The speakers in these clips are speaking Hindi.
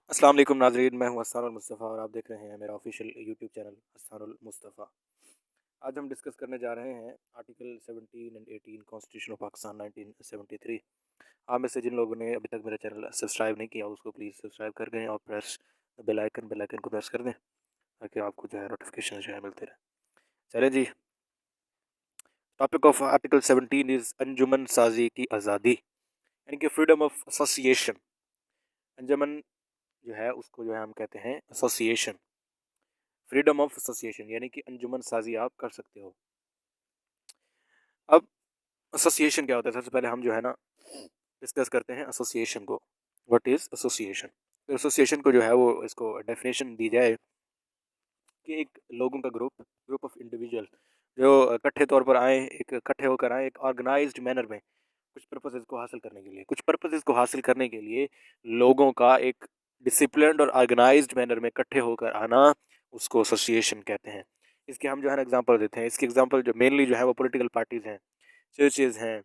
अस्सलाम वालेकुम नाज़रीन, मैं हूँ हस्सानुल मुस्तफ़ा और आप देख रहे हैं मेरा ऑफिशियल यूट्यूब चैनल हस्सानुल मुस्तफ़ा। आज हम डिस्कस करने जा रहे हैं article 17 and 18 constitution of Pakistan 1973। आप में से जिन लोगों ने अभी तक मेरा चैनल सब्सक्राइब नहीं किया उसको प्लीज़ सब्सक्राइब कर दें और बेल आइकन को प्रेस कर दें ताकि आपको जो है नोटिफिकेशन जो है मिलते रहे। चले जी, टॉपिक ऑफ आर्टिकल 17 इज़ अंजुमन साजी की आज़ादी यानी कि फ्रीडम ऑफ एसोसिएशन। अंजुमन जो है उसको जो है हम कहते हैं एसोसिएशन, फ्रीडम ऑफ एसोसिएशन यानी कि अंजुमन साजी आप कर सकते हो। अब एसोसिएशन क्या होता है? सबसे पहले हम जो है ना डिस्कस करते हैं एसोसिएशन को। What is association? तो एसोसिएशन को जो है वो इसको डेफिनेशन दी जाए कि एक लोगों का ग्रुप ऑफ इंडिविजुअल जो इकट्ठे तौर पर आए, एक इकट्ठे होकर आए एक ऑर्गेनाइज्ड मैनर में कुछ पर्पसेस को हासिल करने के लिए, लोगों का एक डिसिप्लिन्ड और ऑर्गेनाइज्ड मैनर में इकट्ठे होकर आना, उसको एसोसिएशन कहते हैं। इसके हम जो है ना एग्जांपल देते हैं। इसके एग्जांपल जो मेनली जो है वो पॉलिटिकल पार्टीज़ हैं, चर्चेज़ हैं,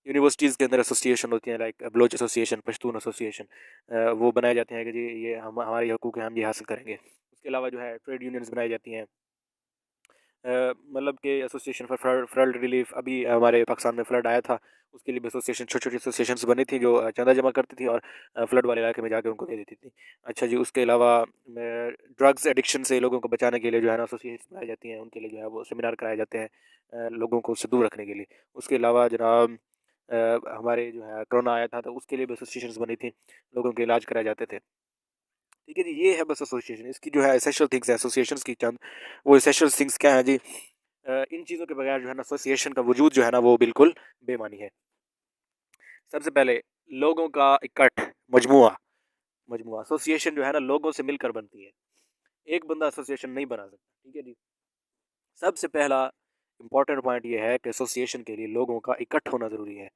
यूनिवर्सिटीज़ के अंदर एसोसिएशन होती हैं like Baloch association, Pashtun association. वो बनाए जाते हैं कि जी ये हम हमारे हकूक़ हैं, हम ये हासिल करेंगे। उसके अलावा जो है ट्रेड यूनियंस बनाई जाती हैं। मतलब कि एसोसिएशन फॉर फ्लड रिलीफ, अभी हमारे पाकिस्तान में फ्लड आया था, उसके लिए भी एसोसिएशन, छोटी-छोटी एसोसिएशंस बनी थी जो चंदा जमा करती थी और फ्लड वाले इलाके में जाके उनको दे देती थी। अच्छा जी, उसके अलावा ड्रग्स एडिक्शन से लोगों को बचाने के लिए जो है ना एसोसिएशंस बनाई जाती हैं, उनके लिए जो है वो सेमिनार कराए जाते हैं लोगों को उससे दूर रखने के लिए। उसके अलावा जनाब हमारे जो है कोरोना आया था तो उसके लिए भी एसोसिएशंस बनी थी, लोगों के इलाज कराए जाते थे। ठीक है जी, ये है बस एसोसिएशन। इसकी जो है एसेंशियल थिंग्स हैं एसोसिएशंस की चंद, वो एसेंशियल थिंग्स क्या हैं जी? इन चीज़ों के बगैर जो है ना एसोसिएशन का वजूद जो है ना वो बिल्कुल बेमानी है। सबसे पहले लोगों का इकट्ठ, मजमुआ मजमुआ एसोसिएशन जो है ना लोगों से मिलकर बनती है। एक बंदा एसोसिएशन नहीं बना सकता। ठीक है जी। सबसे पहला इंपॉर्टेंट पॉइंट ये है कि एसोसिएशन के लिए लोगों का इकट्ठ होना ज़रूरी है।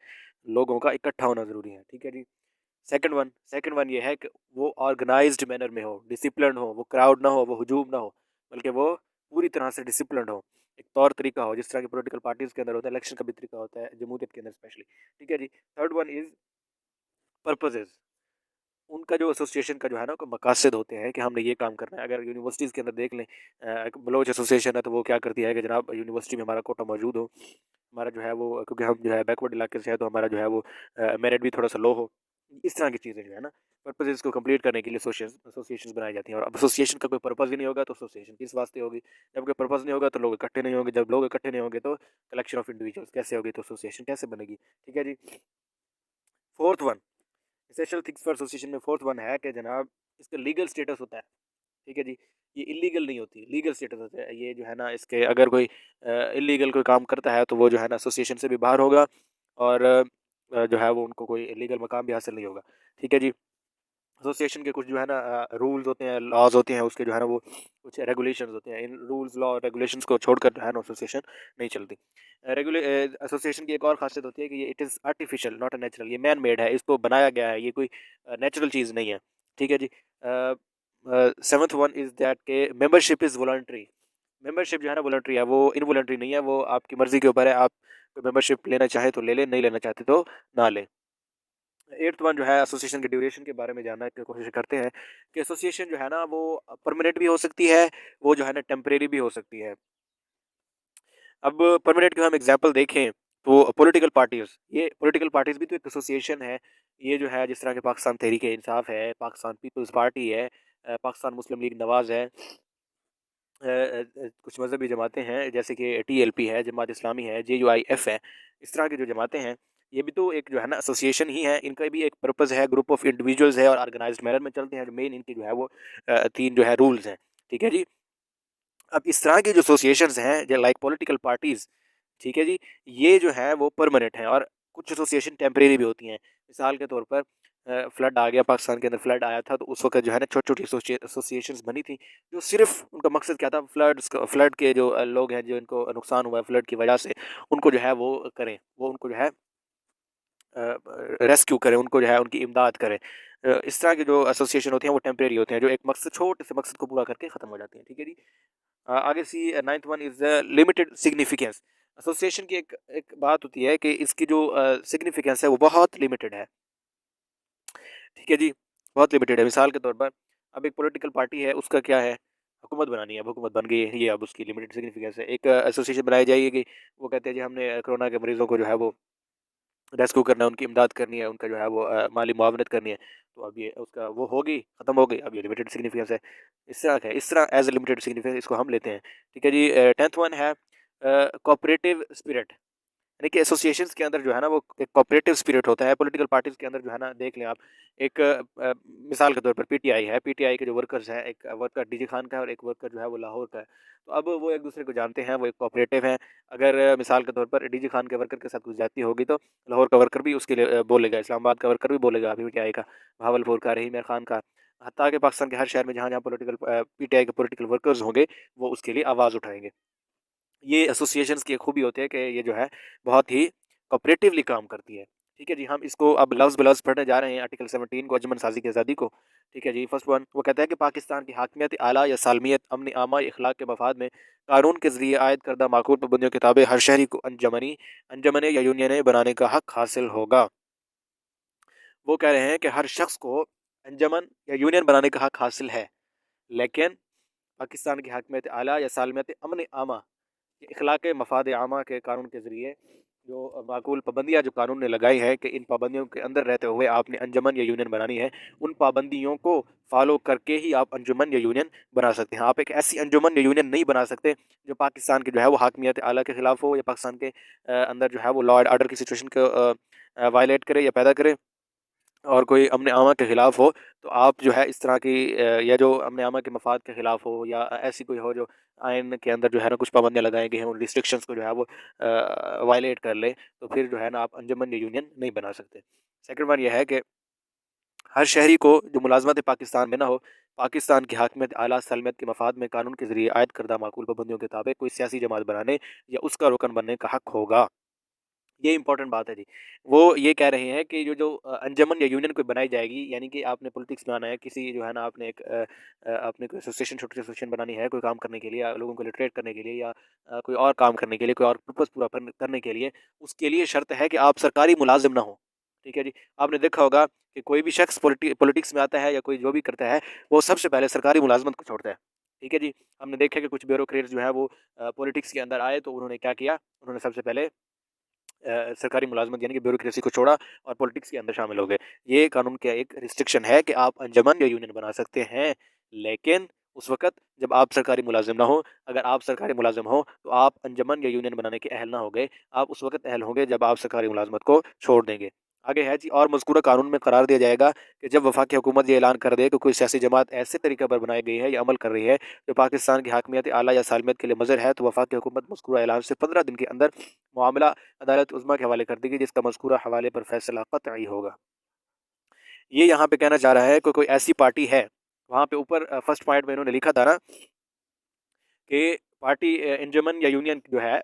लोगों का इकट्ठा होना ज़रूरी है। ठीक है जी। सेकंड वन ये है कि वो ऑर्गेनाइज्ड मैनर में हो, डिसिप्लिन्ड हो, वो क्राउड ना हो, वो हुजूम ना हो, बल्कि वो पूरी तरह से डिसिप्लिन्ड हो। एक तौर तरीका हो जिस तरह की पॉलिटिकल पार्टीज़ के अंदर होता है, इलेक्शन का भी तरीका होता है, जमहूरियत के अंदर स्पेशली। ठीक है जी। Third one is purposes. उनका जो एसोसिएशन का जो है ना कोई मकासद होते हैं कि हमने ये काम करना है। अगर यूनिवर्सिटीज़ के अंदर देख लें, एक बलोच एसोसिएशन है तो वो क्या करती है कि जनाब यूनिवर्सिटी में हमारा कोटा मौजूद हो, हमारा जो है वो, क्योंकि हम जो है बैकवर्ड इलाके से है तो हमारा जो है वो मेरिट भी थोड़ा सा लो हो। इस तरह की चीज़ें जो है ना पर्पसेस को कंप्लीट करने के लिए एसोसिएशंस बनाई जाती हैं। और अब एसोसिएशन का कोई पर्पस ही नहीं होगा तो एसोसिएशन किस वास्ते होगी? जब कोई पर्पस नहीं होगा तो लोग इकट्ठे नहीं होंगे, जब लोग इकट्ठे नहीं होंगे तो कलेक्शन ऑफ इंडिविजुअल्स कैसे होगी, तो एसोसिएशन कैसे बनेगी? ठीक है जी। Fourth one, essential things for association में फोर्थ वन है कि जनाब इसका लीगल स्टेटस होता है। ठीक है जी। ये इलीगल नहीं होती, लीगल स्टेटस होता है। ये जो है ना इसके अगर कोई इलीगल कोई काम करता है तो वो जो है ना एसोसिएशन से भी बाहर होगा और जो है वो उनको कोई लीगल मकाम भी हासिल नहीं होगा। ठीक है जी। एसोसिएशन के कुछ जो है ना रूल्स होते हैं, लॉज होते हैं, उसके जो है ना वो कुछ रेगुलेशंस होते हैं। इन रूल्स, लॉ और रेगुलेशंस को छोड़कर जो है ना एसोसिएशन नहीं चलती। रेगुले एसोसिएशन की एक और खासियत होती है कि ये it is artificial not natural. ये मैन मेड है, इसको बनाया गया है, ये कोई नेचुरल चीज़ नहीं है। ठीक है जी। सेवंथ वन इज़ दैट के मेंबरशिप इज़ वॉलंटरी। मेंबरशिप जो है ना वॉलंटरी है, वो इनवॉलंटरी नहीं है, वो आपकी मर्ज़ी के ऊपर है। आप मेंबरशिप लेना चाहे तो ले लें, नहीं लेना चाहते तो ना लें। एट्थ वन जो है एसोसिएशन के ड्यूरेशन के बारे में जानने की कोशिश करते हैं कि एसोसिएशन जो है ना वो परमानेंट भी हो सकती है, वो जो है ना टेम्परेरी भी हो सकती है। अब परमानेंट के हम एग्जांपल देखें तो पॉलिटिकल पार्टीज़, ये पॉलिटिकल पार्टीज़ भी तो एक एसोसिएशन है। ये जो है जिस तरह के पाकिस्तान तहरीक-ए-इंसाफ है, पाकिस्तान पीपल्स पार्टी है, पाकिस्तान मुस्लिम लीग नवाज़ है, कुछ मज़हबी जमातें हैं जैसे कि टीएलपी है, जमात इस्लामी है, जेयूआईएफ है। इस तरह की जो जमातें हैं, ये भी तो एक जो है ना एसोसिएशन ही है। इनका भी एक पर्पस है, ग्रुप ऑफ इंडिविजुअल्स है और ऑर्गेनाइज्ड मैनर में चलते हैं। जो मेन इनकी जो है वो 3 जो है रूल्स हैं। ठीक है जी। अब इस तरह की जो एसोसिएशंस हैं जो लाइक पॉलिटिकल पार्टीज़, ठीक है जी, ये जो है वो परमानेंट हैं और कुछ एसोसिएशन टेम्परेरी भी होती हैं। मिसाल के तौर पर फ्लड आ गया, पाकिस्तान के अंदर फ्लड आया था तो उस वक़्त जो है ना छोटी-छोटी एसोसिएशंस बनी थी, जो सिर्फ़ उनका मकसद क्या था, फ्लड के जो लोग हैं जिनको नुकसान हुआ है फ्लड की वजह से, उनको जो है वो करें, वो उनको जो है रेस्क्यू करें, उनको जो है उनकी इमदाद करें। इस तरह के जो एसोसिएशन होते हैं वो टेम्परेरी होते हैं, जो एक मकसद, छोटे से मकसद को पूरा करके ख़त्म हो जाती हैं। ठीक है जी। आगे see ninth one is limited significance. Association की एक एक बात होती है कि इसकी जो सिग्निफिकेंस है वो बहुत लिमिटेड है। ठीक है जी, बहुत लिमिटेड है। मिसाल के तौर पर अब एक पॉलिटिकल पार्टी है, उसका क्या है, हुकूमत बनानी है, अब हुकूमत बन गई है, ये अब उसकी लिमिटेड सिग्निफिकेंस है। एक एसोसिएशन बनाई जाएगी, वो कहते हैं जी हमने कोरोना के मरीज़ों को जो है वो रेस्क्यू करना है, उनकी इमदाद करनी है, उनका जो है वो माली मुआवनत करनी है। तो अब ये उसका वो होगी, ख़त्म हो गई, अब ये लिमिटेड सिग्निफिकेंस है। इस तरह का है, इस तरह एज़ अ लिमिटेड सिग्निफिकेंस इसको हम लेते हैं। ठीक है जी। 10th वन है कोऑपरेटिव स्पिरिट। यानी कि एसोसिएशंस के अंदर जो है ना वो एक कोऑपरेटिव स्पिरिट होता है। पॉलिटिकल पार्टीज़ के अंदर जो है ना देख लें आप, एक मिसाल के तौर पर पीटीआई है, पीटीआई के जो वर्कर्स हैं, एक वर्कर डीजे खान का है और एक वर्कर जो है वो लाहौर का है। तो अब वो एक-दूसरे को जानते हैं, वो एक कोऑपरेटिव हैं। अगर मिसाल के तौर पर डीजे खान के वर्कर के साथ कुछ ज़्यादती होगी तो लाहौर का वर्कर भी उसके लिए बोलेगा, इस्लामाबाद का वर्कर भी बोलेगा पीटीआई का, भावलपुर का, रहीम खान का। हत्ता कि पाकिस्तान के हर शहर में जहाँ-जहाँ पॉलिटिकल पीटीआई के पॉलिटिकल वर्कर्स होंगे, वो उसके लिए आवाज़ उठाएँगे। ये एसोसिएशंस की एक खूबी होती है कि ये जो है बहुत ही कोऑपरेटिवली काम करती है। ठीक है जी, हम इसको अब लफ्ज़ ब-लफ्ज़ पढ़ने जा रहे हैं आर्टिकल 17 को, अंजुमन साज़ी की आज़ादी को। ठीक है जी, फर्स्ट वन वो कहता है कि पाकिस्तान की हाकिमियत आला या सालमियत अमन आमा इखलाक के मफाद में कानून के ज़रिए आयद करदा माकूल पाबंदियों के ताबे हर शहरी को अंजमनें या यूनियनें बनाने का हक हासिल होगा। वो कह रहे हैं कि हर शख्स को अंजमन या यूनियन बनाने का हक हासिल है, लेकिन पाकिस्तान की हाकिमियत आला या सालमियत अमन आमा इखलाक मफाद आमा के कानून के ज़रिए जो माकूल पाबंदियाँ जो कानून ने लगाई है कि इन पाबंदियों के अंदर रहते हुए आपने अंजुमन या यूनियन बनानी है, उन पाबंदियों को फॉलो करके ही आप अंजुमन या यूनियन बना सकते हैं। आप एक ऐसी अंजुमन या यूनियन नहीं बना सकते जो पाकिस्तान की जो है वो हाकिमियत आला के ख़िलाफ़ हो, या पाकिस्तान के अंदर जो है वो लॉ एंड ऑर्डर की सिचुएशन को वायलेट करे या पैदा करे, और कोई अमन आमा के ख़िलाफ़ हो। तो आप जो है इस तरह की या जो अमन आमा के मफ़ाद के ख़िलाफ़ हो, या ऐसी कोई हो जो आइन के अंदर जो है ना कुछ पाबंदियाँ लगाई गई हैं, उन रिस्ट्रिक्शंस को जो है वो वायलेट कर ले, तो फिर जो है ना आप अंजुमन या यूनियन नहीं बना सकते। सेकंड वन ये है कि हर शहरी को जो मुलाज़मत पाकिस्तान में ना हो, पाकिस्तान की हाकिमियत आला सलमियत के मफाद में कानून के ज़रिए आयद करदा माकूल पाबंदियों के ताबे कोई सियासी जमात बनाने या उसका रुकन बनने का हक होगा। ये इम्पोर्टेंट बात है जी। वो ये कह रहे हैं कि जो अंजुमन या यूनियन कोई बनाई जाएगी, यानी कि आपने पॉलिटिक्स में आना है, किसी जो है ना आपने एक आपने कोई एसोसिएशन, छोटी एसोसिएशन बनानी है कोई काम करने के लिए, या लोगों को लिटरेट करने के लिए, या कोई और काम करने के लिए, कोई और पर्पज़ पूरा करने के लिए, उसके लिए शर्त है कि आप सरकारी मुलाज़िम ना हो। ठीक है जी। आपने देखा होगा कि कोई भी शख्स पॉलिटिक्स में आता है या कोई जो भी करता है, वो सबसे पहले सरकारी मुलाज़मत को छोड़ता है। ठीक है जी। हमने देखा है कि कुछ ब्यूरोक्रेट्स जो है वो पॉलिटिक्स के अंदर आए तो उन्होंने क्या किया, उन्होंने सबसे पहले सरकारी मुलाज़मत यानी कि ब्यूरोक्रेसी को छोड़ा और पॉलिटिक्स के अंदर शामिल हो गए। ये कानून का एक रिस्ट्रिक्शन है कि आप अंजुमन या यूनियन बना सकते हैं, लेकिन उस वक़्त जब आप सरकारी मुलाज़िम ना हो। अगर आप सरकारी मुलाज़िम हो, तो आप अंजुमन या यूनियन बनाने के अहल ना हो गए। आप उस वक़्त अहल होंगे जब आप सरकारी मुलाज़मत को छोड़ देंगे। आगे है जी, और मज़कूरा कानून में करार दिया जाएगा कि जब वफ़ाकी हुकूमत ये ऐलान कर दे कि कोई सियासी जमात ऐसे तरीक़े पर बनाई गई है या अमल कर रही है, जो पाकिस्तान की हाकिमियत आला या सालमियत के लिए मुज़र है, तो वफ़ाकी हुकूमत मज़कूरा ऐलान से 15 दिन के अंदर मामला अदालत उज़्मा के हवाले कर देगी, जिसका मज़कूरा हवाले पर फ़ैसला क़तई होगा। ये यहाँ पे कहना चाह रहा है कि कोई ऐसी पार्टी है, वहाँ पे ऊपर फर्स्ट पॉइंट में इन्होंने लिखा था ना कि पार्टी अंजुमन या यूनियन जो है,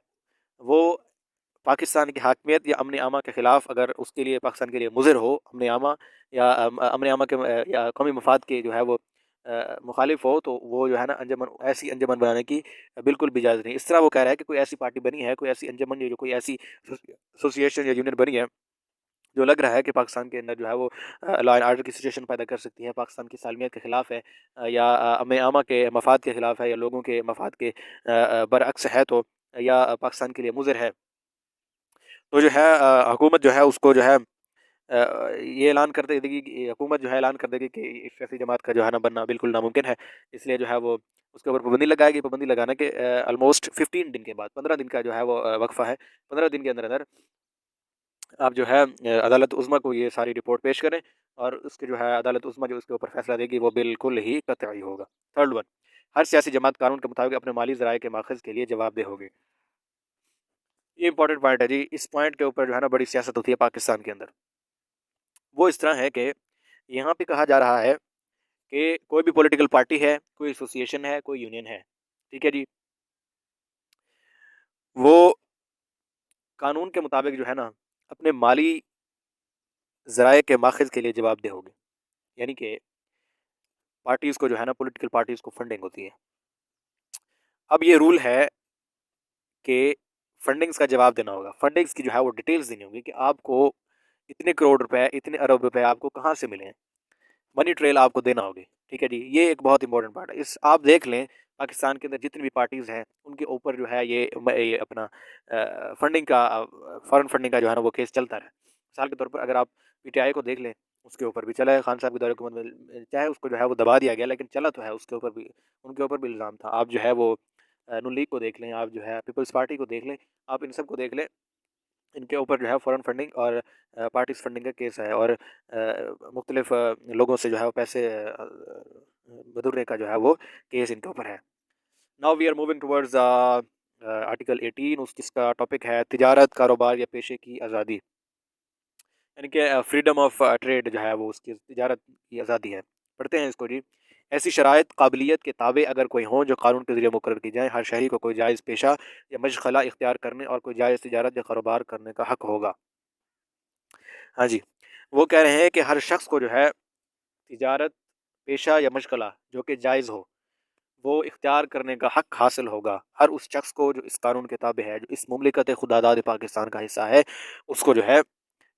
वो पाकिस्तान की हाकिमियत या अमन आमा के ख़िलाफ़ अगर उसके लिए पाकिस्तान के लिए मुज़िर हो, अमन आमा या अमन आमा के या कौमी मफ़ाद के जो है वो मुखालिफ हो, तो वो जो है ना अंजुमन, ऐसी अंजुमन बनाने की बिल्कुल भी इजाज़त नहीं। इस तरह वो कह रहा है कि कोई ऐसी पार्टी बनी है, कोई ऐसी अंजुमन या जो कोई ऐसी एसोसिएशन या यूनियन बनी है, जो लग रहा है कि पाकिस्तान के अंदर जो है वो लॉ एंड ऑर्डर की सिचुएशन पैदा कर सकती है, पाकिस्तान की सालमियत के ख़िलाफ़ है, या अमन आमा के मफ़ाद के ख़िलाफ़ है, या लोगों के मफ़ाद के बरअक्स है, तो या पाकिस्तान के लिए मुज़िर है। तो जो है हुकूमत जो है उसको जो है ये ऐलान कर देगी कि हुकूमत जो है ऐलान कर देगी कि इस सियासी जमात का जो है ना बनना बिल्कुल नामुमकिन है। इसलिए जो है वो उसके ऊपर पाबंदी लगाएगी। पाबंदी लगाने के ऑलमोस्ट 15 दिन के बाद, 15 दिन का जो है वो वक़्फ़ा है। 15 दिन के अंदर-अंदर आप जो है अदालत उज़्मा को ये सारी रिपोर्ट पेश करें, और उसके जो है अदालत उज़्मा जो उसके ऊपर फ़ैसला देगी वो बिल्कुल ही कतई होगा। थर्ड वन, हर सियासी जमात कानून के मुताबिक अपने माली ज़राए के माख़ज़ के लिए जवाबदेह होगी। ये इंपॉर्टेंट पॉइंट है जी। इस पॉइंट के ऊपर जो है ना बड़ी सियासत होती है पाकिस्तान के अंदर। वो इस तरह है कि यहाँ पे कहा जा रहा है कि कोई भी पॉलिटिकल पार्टी है, कोई एसोसिएशन है, कोई यूनियन है, ठीक है जी? वो कानून के मुताबिक जो है ना अपने माली ज़राए के माख़ज़ के लिए जवाबदेह होगी। यानी कि पार्टीज़ को जो है ना, पॉलिटिकल पार्टीज़ को फंडिंग होती है। अब ये रूल है कि फंडिंग्स का जवाब देना होगा। फंडिंग्स की जो है वो डिटेल्स देनी होगी कि आपको इतने करोड़ रुपए, इतने अरब रुपए आपको कहाँ से मिले हैं। मनी ट्रेल आपको देना होगी। ठीक है जी, ये एक बहुत इंपॉर्टेंट पार्ट है। इस आप देख लें पाकिस्तान के अंदर जितनी भी पार्टीज़ हैं, उनके ऊपर जो है ये अपना फंडिंग का फॉरेन फंडिंग का जो है ना वो केस चलता रहा है। मिसाल के तौर पर अगर आप पीटीआई को देख लें, उसके ऊपर भी चला है खान साहब के दौरे हुकूमत में, चाहे उसको जो है वो दबा दिया गया लेकिन चला तो है, उसके ऊपर भी इल्ज़ाम था। आप जो है वो नून लीग को देख लें, आप जो है पीपल्स पार्टी को देख लें, आप इन सब को देख लें, इनके ऊपर जो है फॉरेन फंडिंग और पार्टीज़ फंडिंग का केस है और मुख्तलिफ लोगों से जो है वो पैसे वसूलने का जो है वो केस इनके ऊपर है। Now we are moving towards article 18, उस जिसका टॉपिक है तिजारत, कारोबार या पेशे की आज़ादी। यानी कि फ्रीडम ऑफ ट्रेड जो है वो उसकी तिजारत की आज़ादी है। पढ़ते हैं इसको जी। ऐसी शराइत काबिलियत के ताबे अगर कोई हों जो कानून के ज़रिए मुकर्रर की जाएँ, हर शहरी को कोई जायज़ पेशा या मशगला इख्तियार करने और कोई जायज़ तिजारत या कारोबार करने का हक होगा। हाँ जी, वो कह रहे हैं कि हर शख्स को जो है तिजारत, पेशा या मशगला जो कि जायज़ हो, वो इख्तियार करने का हक हासिल होगा। हर उस शख्स को जो इस कानून के ताबे है, जो इस मुमलिकत खुदादाद पाकिस्तान का हिस्सा है, उसको जो है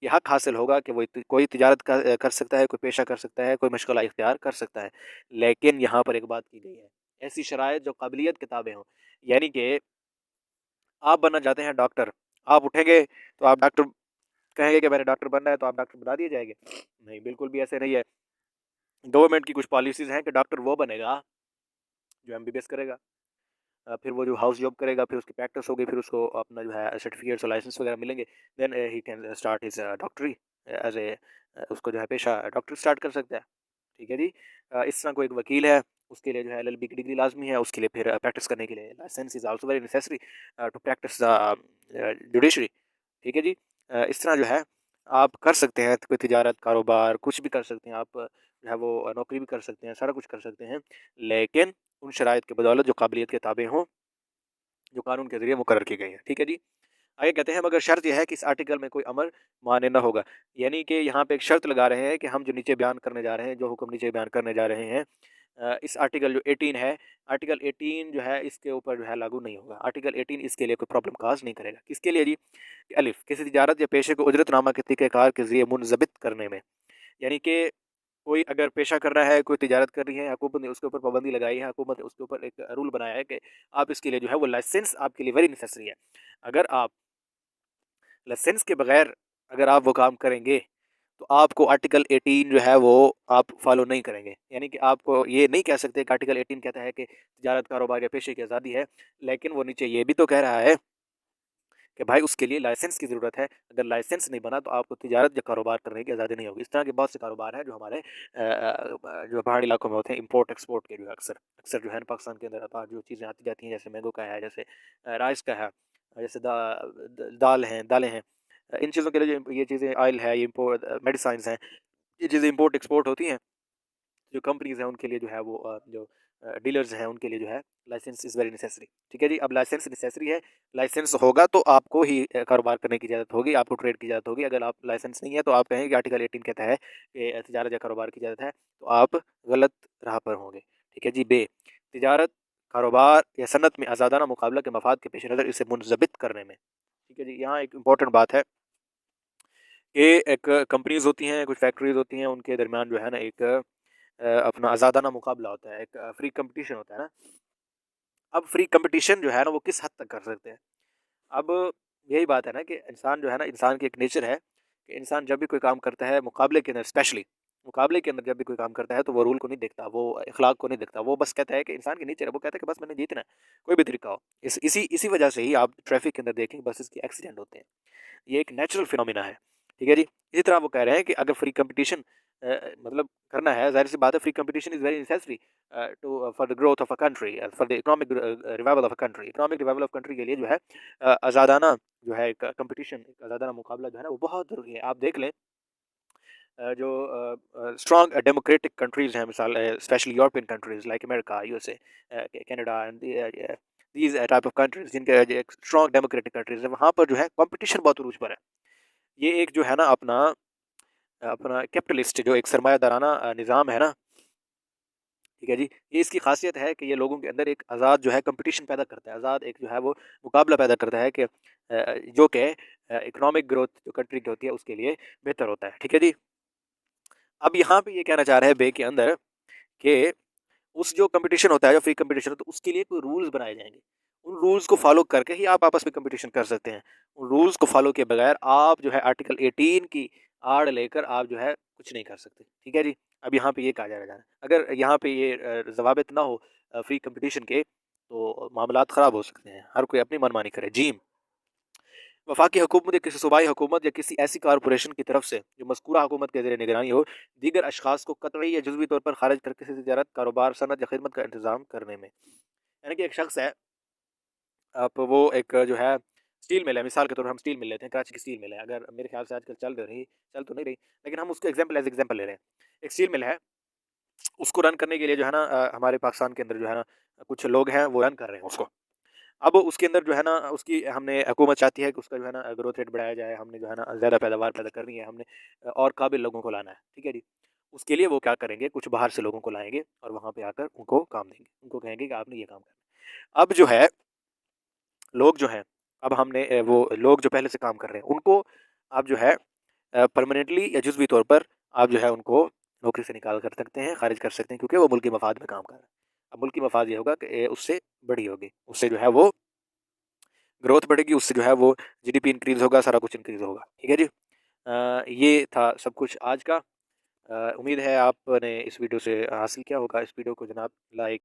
ये हक हासिल होगा कि वो कोई तिजारत कर सकता है, कोई पेशा कर सकता है, कोई मशगला इख्तियार कर सकता है। लेकिन यहाँ पर एक बात की गई है, ऐसी शराइत जो काबिलियत के ताबे हों, यानी कि आप बनना चाहते हैं डॉक्टर, आप उठेंगे तो आप डॉक्टर कहेंगे कि मैंने डॉक्टर बनना है तो आप डॉक्टर बना दिए जाएँगे? नहीं, बिल्कुल भी ऐसे नहीं है। गवर्नमेंट की कुछ पॉलिसीज़ हैं कि डॉक्टर वो बनेगा जो एमबीबीएस करेगा। फिर वो जो हाउस जॉब करेगा, फिर उसकी प्रैक्टिस होगी, फिर उसको अपना जो है सर्टिफ़िकेट्स और लाइसेंस वगैरह मिलेंगे, then he can start his डॉक्टरी एज़ ए उसको जो है पेशा डॉक्टर स्टार्ट कर सकता है। ठीक है जी। इस तरह कोई एक वकील है, उसके लिए जो है एलएलबी की डिग्री लाज़मी है, उसके लिए फिर प्रैक्टिस करने के लिए license is also very necessary to practice the judiciary. ठीक है जी। इस तरह जो है आप कर सकते हैं कोई तिजारत, कारोबार कुछ भी कर सकते हैं आप, जो है वो नौकरी भी कर सकते हैं, सारा कुछ कर सकते हैं, लेकिन उन शराइत की बदौलत जो काबिलियत के ताबे हों, जो कानून के ज़रिए मुकर्रर की गई हैं। ठीक है जी। आगे कहते हैं मगर शर्त ये है कि इस आर्टिकल में कोई अमल मान्य ना होगा। यानी कि यहाँ पे एक शर्त लगा रहे हैं कि हम जो नीचे बयान करने जा रहे हैं, जो हुक्म नीचे बयान करने जा रहे हैं, इस आर्टिकल जो 18 है, आर्टिकल 18 जो है इसके ऊपर जो है लागू नहीं होगा। आर्टिकल 18 इसके लिए कोई प्रॉब्लम काज़ नहीं करेगा। किसके लिए जी? अलिफ किसी तिजारत या पेशे को उजरतनामा के तरीक़ेकार के ज़रिए मुनज़्ज़बित करने में। यानी कि कोई अगर पेशा कर रहा है, कोई तिजारत कर रही है, हुकूमत ने उसके ऊपर पाबंदी लगाई है, हुकूमत ने उसके ऊपर एक रूल बनाया है कि आप इसके लिए जो है वो लाइसेंस आपके लिए वेरी नेसेसरी है। अगर आप लाइसेंस के बगैर अगर आप वो काम करेंगे, तो आपको आर्टिकल 18 जो है वो आप फॉलो नहीं करेंगे। यानी कि आपको ये नहीं कह सकते कि आर्टिकल 18 कहता है कि तिजारत, कारोबार या पेशे की आज़ादी है, लेकिन वो नीचे ये भी तो कह रहा है कि भाई उसके लिए लाइसेंस की ज़रूरत है। अगर लाइसेंस नहीं बना तो आपको तिजारत या कारोबार करने की आज़ादी नहीं होगी। इस तरह के बहुत से कारोबार हैं जो हमारे जो पहाड़ी इलाकों में होते हैं, इम्पोर्ट एक्सपोर्ट के जो है अक्सर अक्सर जो है ना पाकिस्तान के अंदर जो चीज़ें आती जाती हैं, जैसे मैंगो का है, जैसे राइस का है, जैसे दालें हैं। इन चीज़ों के लिए जो ये चीज़ें ऑयल है, ये इम्पोर्ट मेडिसिन्स हैं, ये चीज़ें इम्पोर्ट एक्सपोर्ट होती हैं। जो कंपनीज़ हैं उनके लिए जो है वो जो डीलर्स हैं उनके लिए जो है लाइसेंस इज़ वेरी नेसेसरी। ठीक है जी। अब लाइसेंस नेसेसरी है, लाइसेंस होगा तो आपको ही कारोबार करने की इजाज़त होगी, आपको ट्रेड की इजाज़त होगी। अगर आप लाइसेंस नहीं है तो आप कहें कि आर्टिकल 18 कहता है कि तिजारत या कारोबार की इजाज़त है, तो आप गलत राह पर होंगे। ठीक है जी। बे तिजारत, कारोबार या सनत में आज़ादाना मुकाबला के मफाद के पेश नज़र इसे मुनज़्ज़बित करने में। ठीक है जी। यहाँ एक इम्पोर्टेंट बात है कि एक कंपनीज़ होती हैं, कुछ फैक्ट्रीज़ होती हैं, उनके दरमियान जो है ना एक अपना आज़ादाना मुकाबला होता है, एक फ्री कंपटीशन होता है ना। अब फ्री कंपटीशन जो है ना वो किस हद तक कर सकते हैं? अब यही बात है ना कि इंसान जो है ना, इंसान की एक नेचर है कि इंसान जब भी कोई काम करता है मुकाबले के अंदर, स्पेशली मुकाबले के अंदर जब भी कोई काम करता है तो वो रूल को नहीं देखता, वो अखलाक को नहीं देखता, वो बस कहता है कि इंसान की नेचर है, वो कहता है कि बस मैंने जीतना है, कोई भी तरीका हो। इसी वजह से ही आप ट्रैफिक के अंदर देखें बसेस के एक्सीडेंट होते हैं। ये एक नेचुरल फिनोमिना है। ठीक है जी। इसी तरह वो कह रहे हैं कि अगर फ्री कंपटीशन मतलब करना है, ज़ाहिर सी बात है free competition is very necessary to for the growth of a country, for the economic revival of a country. Economic revival of country के लिए जो है आज़ादाना जो है एक कंपटीशन, एक आज़ादाना मुकाबला जो है ना वो बहुत ज़रूरी है। आप देख लें जो स्ट्रॉन्ग डेमोक्रेटिक कंट्रीज़ हैं, मिसाल specially European countries like America, USA, Canada and these type of countries जिनके एक स्ट्रॉन्ग डेमोक्रेटिक कंट्रीज़ हैं, वहाँ पर जो है कॉम्पिटिशन बहुत अरूज पर है। ये एक जो है ना अपना अपना कैपिटलिस्ट जो एक सरमायादाराना निज़ाम है ना, ठीक है जी, ये इसकी ख़ासियत है कि ये लोगों के अंदर एक आज़ाद जो है कॉम्पिटिशन पैदा करता है, आज़ाद एक जो है वो मुकाबला पैदा करता है कि जो कि इकोनॉमिक ग्रोथ जो कंट्री की होती है उसके लिए बेहतर होता है। ठीक है जी। अब यहाँ पे ये कहना चाह रहा है बे के अंदर कि उस जो कॉम्पिटिशन होता है, जो फ्री कॉम्पिटिशन होता है, उसके लिए कोई रूल्स बनाए जाएँगे। उन रूल्स को फ़ॉलो करके ही आप आपस में कॉम्पिटिशन कर सकते हैं। उन रूल्स को फ़ॉलो किए बगैर आप जो है आर्टिकल 18 की आड़ लेकर आप जो है कुछ नहीं कर सकते। ठीक है जी? अब यहाँ पे ये कहा जा रहा है, अगर यहाँ पे ये ज़वाबित ना हो फ्री कॉम्पिटिशन के, तो मामलात ख़राब हो सकते हैं। हर कोई अपनी मनमानी करे। जी। वफ़ाकी हुकूमत या किसी सूबाई हुकूमत या किसी ऐसी कारपोरेशन की तरफ से जो मज़कूरा हुकूमत के ज़ेर निगरानी हो, दीगर अशख़ास को कतई या जुज़वी तौर पर ख़ारिज कर किसी तिजारत, कारोबार, सनअत या खिदमत का इंतज़ाम करने में। यानी कि एक शख़्स है, आप वो एक जो है स्टील मिल है, मिसाल के तौर पर हम स्टील मिल लेते हैं, कराची की स्टील मिल है। अगर मेरे ख़्याल से आजकल चल तो नहीं रही, लेकिन हम उसको एग्ज़ाम्पल ले रहे हैं। एक स्टील मिल है, उसको रन करने के लिए जो है ना हमारे पाकिस्तान के अंदर जो है ना कुछ लोग हैं, वो रन कर रहे हैं उसको। अब उसके अंदर जो है ना उसकी हमने हुकूमत चाहती है कि उसका जो है ना ग्रोथ रेट बढ़ाया जाए, हमने जो है ना ज़्यादा पैदावार पैदा करनी है, हमने और काबिल लोगों को लाना है, ठीक है जी। उसके लिए वो क्या करेंगे, कुछ बाहर से लोगों को लाएँगे और वहाँ पे आकर उनको काम देंगे। उनको कहेंगे कि आपने ये काम करना है। अब जो है लोग जो हैं, अब हमने वो लोग जो पहले से काम कर रहे हैं, उनको आप जो है परमानेंटली या जुज़वी तौर पर आप जो है उनको नौकरी से निकाल कर सकते हैं, खारिज कर सकते हैं, क्योंकि वो मुल्क के मफ़ाद में काम कर रहा है। अब मुल्क की मफ़ाद ये होगा कि उससे बड़ी होगी, उससे जो है वो ग्रोथ बढ़ेगी, उससे जो है वो जीडीपी इंक्रीज़ होगा, सारा कुछ इंक्रीज़ होगा। ठीक है जी? ये था सब कुछ आज का। उम्मीद है आपने इस वीडियो से हासिल किया होगा। इस वीडियो को जनाब लाइक